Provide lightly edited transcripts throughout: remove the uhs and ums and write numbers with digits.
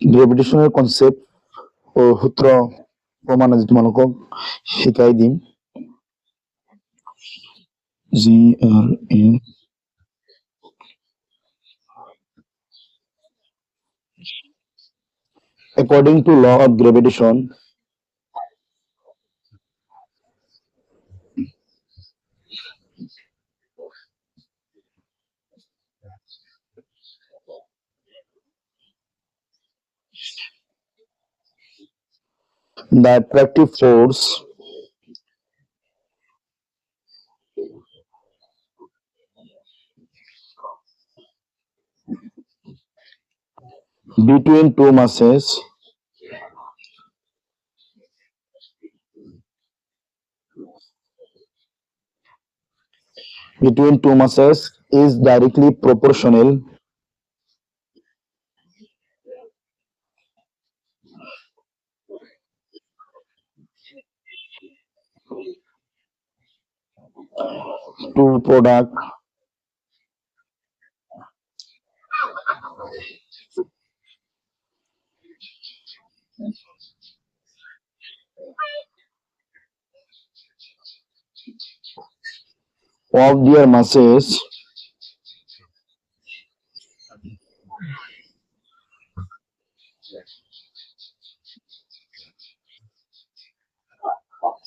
গ্ৰেভিটেশ্যনৰ concept ও সূত্র প্রমাণ আজি তোমালোকক শিকাই দিম। GRA according to law of gravitation, the attractive force between two masses is directly proportional to product of their masses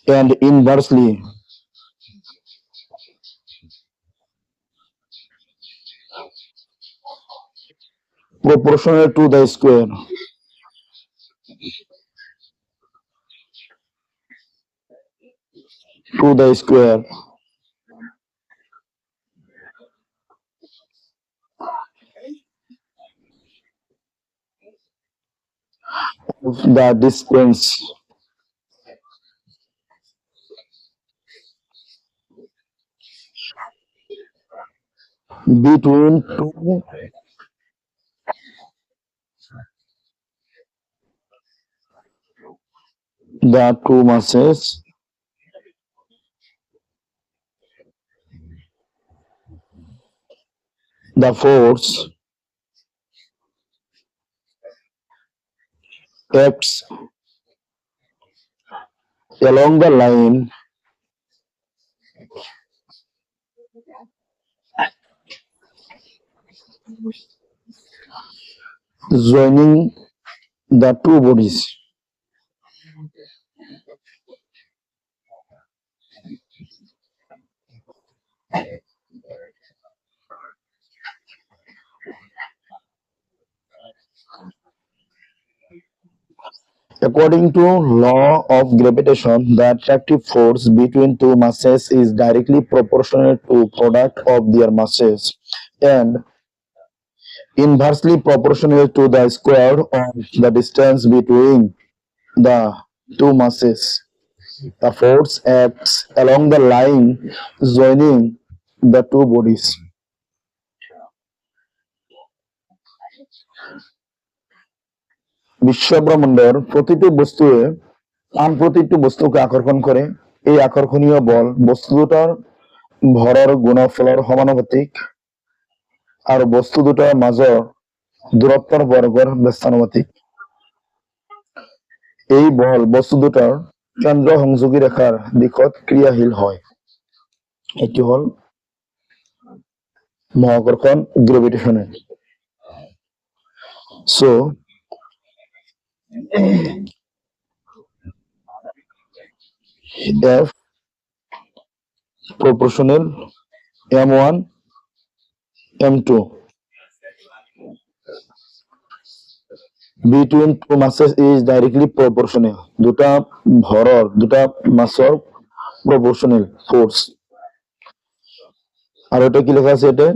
and inversely proportional to the square of the distance between the two masses the force acts along the line joining the two bodies. According to law of gravitation, the attractive force between two masses is directly proportional to product of their masses and inversely proportional to the square of the distance between the two masses. The force acts along the line joining the two bodies. বিশ্বব্রহ্মাণ্ডের প্রতিটি বস্তুয়ে আন প্রতিটি বস্তুকে আকর্ষণ করে। এই আকর্ষণীয় বল বস্তু দুটার ভৰৰ গুণফলৰ সমানুপাতিক আৰু বস্তু দুটাৰ মাজৰ দূৰত্বৰ বৰ্গৰ ব্যস্তানুপাতিক। এই বল বস্তু দুটাৰ কেন্দ্ৰ সংযোগী ৰেখাৰ দিশত ক্ৰিয়াশীল হয়। এটি হল মহাকর্ষণ গ্রেভিটেশনের। So F proportional M1 M2 between two masses is directly proportional. দুটা ভৰৰ দুটা মাছৰ proportional force আৰু এটা কি লেখা আছে এটা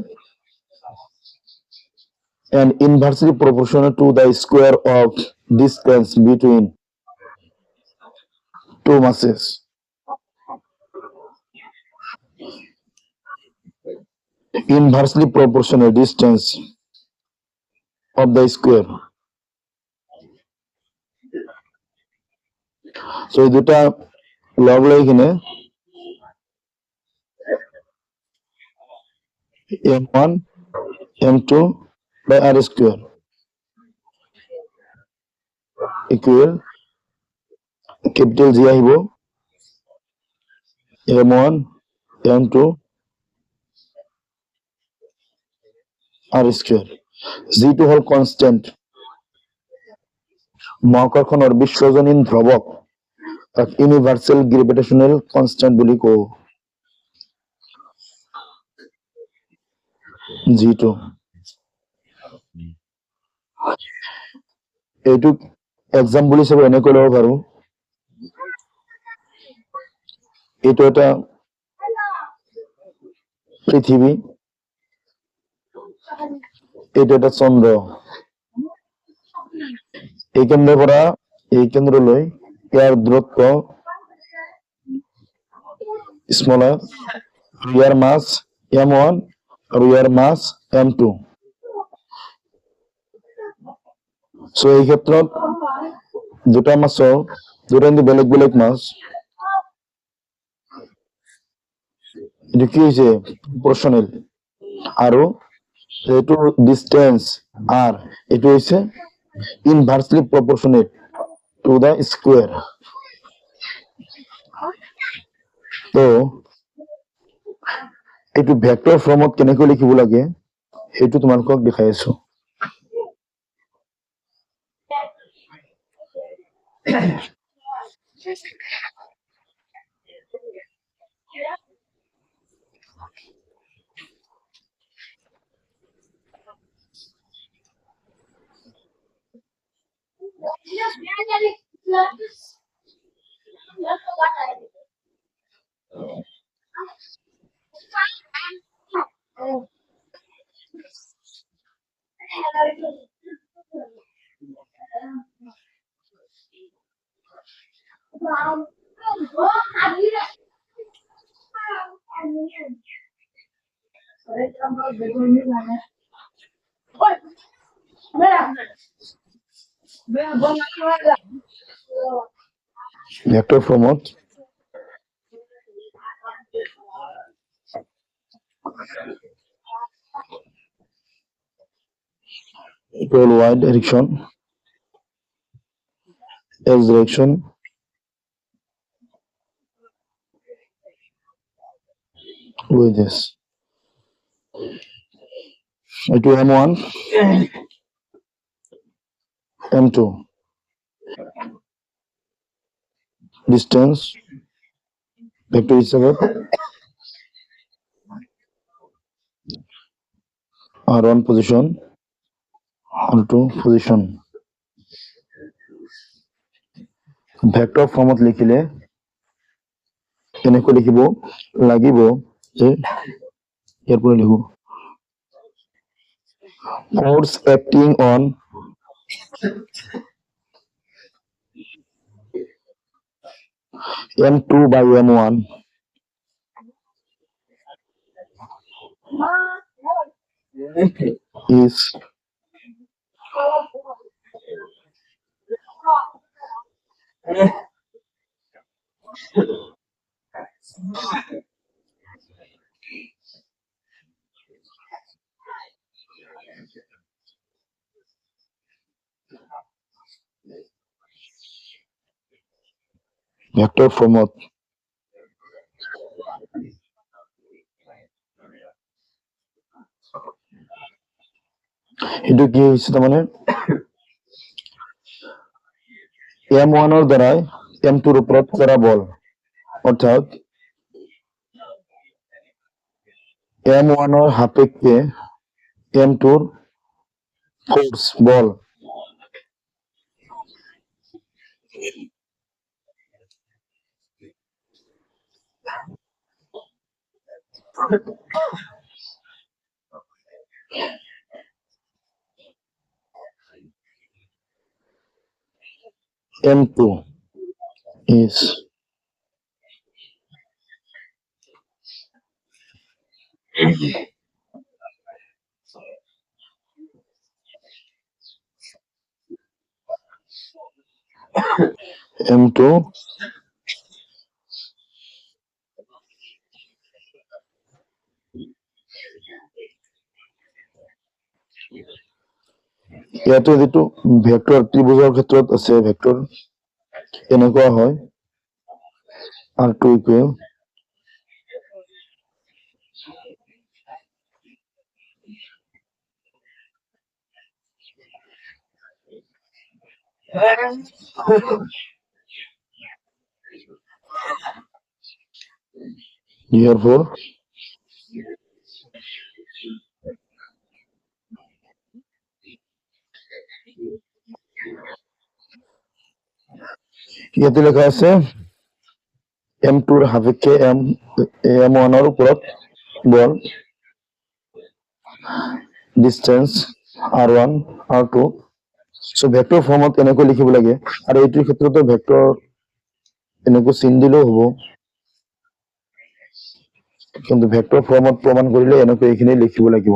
and inversely proportional to the square of distance between two masses. Inversely proportional distance of the square. So এই দুটা লগ লৈ কিনে M1 M2 by R square equal capital G আহিব m1 m2 r square g2 হল constant মহাকর্ষণৰ বিশ্বজনীন ধ্ৰুৱক তাক ইউনিভাৰ্সেল গ্ৰেভিটেশনাল constant বুলি কওঁ g2 এইটোক এক্সাম্পল হিচাপে এনেকৈ ল'ব পাৰো এইটো এটা পৃথিৱী এইটো এটা চন্দ্ৰ এই কেন্দ্ৰৰ পৰা এই কেন্দ্ৰলৈ ইয়াৰ দূৰত্ব স্মলাৰ ইয়াৰ মাছ m1 আৰু ইয়াৰ মাছ m2 সো এই ক্ষেত্ৰত দুটা মাছৰ দুটা কিন্তু বেলেগ বেলেগ মাছ এইটো কি হৈছে প্ৰপৰ্শনেল আৰু এইটো ডিস্টেন্স r এইটো হৈছে inversely proportionate to the square তো এইটো ভেক্টৰ ফৰ্মত কেনেকৈ লিখিব লাগে সেইটো তোমালোকক দেখাই আছো ভেক্টৰ ফৰ্মত equal y direction x direction with this এইটো m1 m2 distance vector হিসাবে r1 position r2 position vector ফৰ্মত লিখিলে এনেকৈ লিখিব লাগিব যে ইয়াৰ পৰা লিখো force acting on m2 by m1 is vector ফৰ্মত এইটো কি হৈছে তাৰমানে m1 ৰ দ্বাৰাই m2 ৰ ওপৰত কৰা বল অৰ্থাৎ m1 ৰ সাপেক্ষে m2 ৰ force ball m2 is m2 ইয়াতে যিটো ভেক্টৰ ত্ৰিভুজৰ ক্ষেত্ৰত আছে ভেক্টৰ এনেকুৱা হয় r2 ইকুৱেল therefore ইয়াতে লেখা আছে m2 ৰ সাপেক্ষে m1 ৰ ওপৰত বল distance r1 r2 so vector ফৰ্মত এনেকৈ লিখিব লাগে আৰু এইটোৰ ক্ষেত্ৰতো ভেক্টৰ এনেকৈ চিন দিলেও হ'ব কিন্তু ভেক্টৰ ফৰ্মত প্ৰমাণ কৰিলে এনেকৈ এইখিনি লিখিব লাগিব